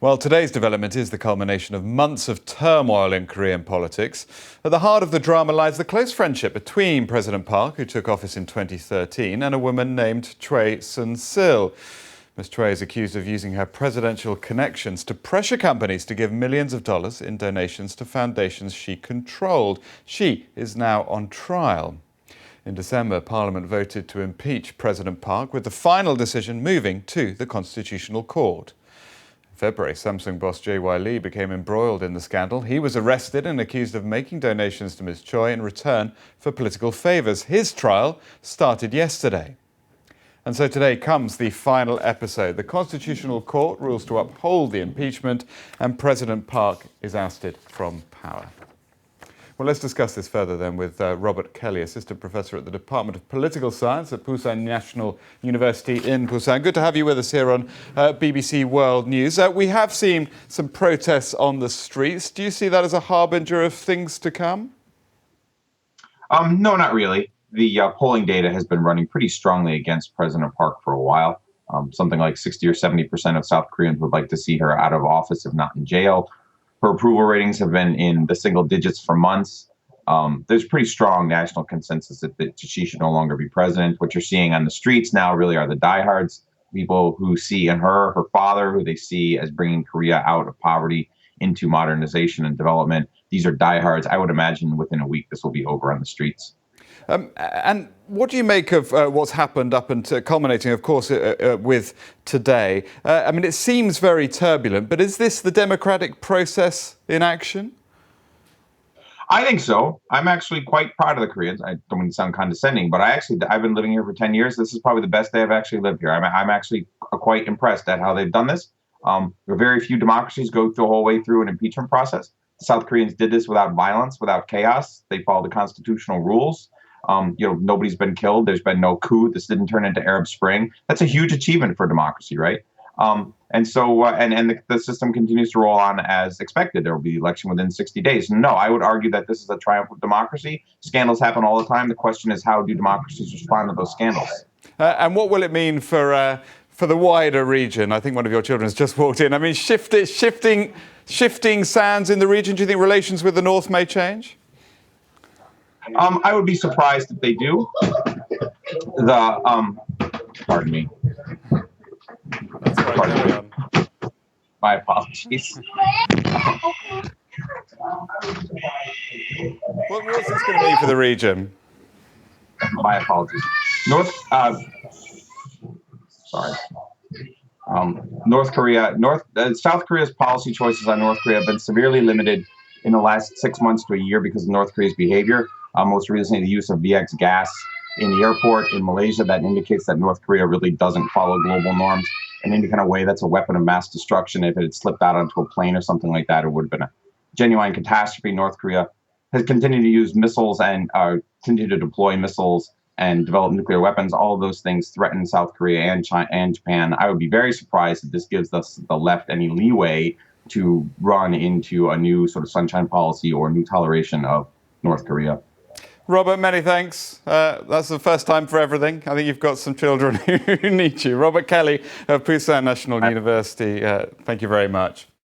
Well, today's development is the culmination of months of turmoil in Korean politics. At the heart of the drama lies the close friendship between President Park, who took office in 2013, and a woman named Choi Soon-sil. Ms. Choi is accused of using her presidential connections to pressure companies to give millions of dollars in donations to foundations she controlled. She is now on trial. In December, Parliament voted to impeach President Park, with the final decision moving to the Constitutional Court. February, Samsung boss J.Y. Lee became embroiled in the scandal. He was arrested and accused of making donations to Ms. Choi in return for political favours. His trial started yesterday. And so today comes the final episode. The Constitutional Court rules to uphold the impeachment, and President Park is ousted from power. Well, let's discuss this further then with Robert Kelly, Assistant Professor at the Department of Political Science at Pusan National University in Pusan. Good to have you with us here on BBC World News. We have seen some protests on the streets. Do you see that as a harbinger of things to come? No, not really. The polling data has been running pretty strongly against President Park for a while. Something like 60 or 70% of South Koreans would like to see her out of office, if not in jail. Her approval ratings have been in the single digits for months. There's pretty strong national consensus that she should no longer be president. What you're seeing on the streets now really are the diehards, people who see in her father, who they see as bringing Korea out of poverty into modernization and development. These are diehards. I would imagine within a week this will be over on the streets. And what do you make of what's happened up until culminating, of course, with today? I mean, it seems very turbulent, but is this the democratic process in action? I think so. I'm actually quite proud of the Koreans. I don't mean to sound condescending, but I've been living here for 10 years. This is probably the best day I've actually lived here. I'm actually quite impressed at how they've done this. Very few democracies go the whole way through an impeachment process. The South Koreans did this without violence, without chaos. They followed the constitutional rules. Nobody's been killed. There's been no coup. This didn't turn into Arab Spring. That's a huge achievement for democracy, right? The system continues to roll on as expected. There will be election within 60 days. No, I would argue that this is a triumph of democracy. Scandals happen all the time. The question is, how do democracies respond to those scandals? And what will it mean for the wider region? I think one of your children has just walked in. I mean, shifting sands in the region. Do you think relations with the North may change? I would be surprised if they do. Pardon me. My apologies. What's this going to mean for the region? My apologies. South Korea's policy choices on North Korea have been severely limited in the last 6 months to a year because of North Korea's behavior. Most recently, the use of VX gas in the airport in Malaysia that indicates that North Korea really doesn't follow global norms in any kind of way. That's a weapon of mass destruction. If it had slipped out onto a plane or something like that, it would have been a genuine catastrophe. North Korea has continued to use missiles and continue to deploy missiles and develop nuclear weapons. All of those things threaten South Korea and China and Japan. I would be very surprised if this gives us the left any leeway to run into a new sort of sunshine policy or new toleration of North Korea. Robert, many thanks. That's the first time for everything. I think you've got some children who need you. Robert Kelly of Pusan National University, thank you very much.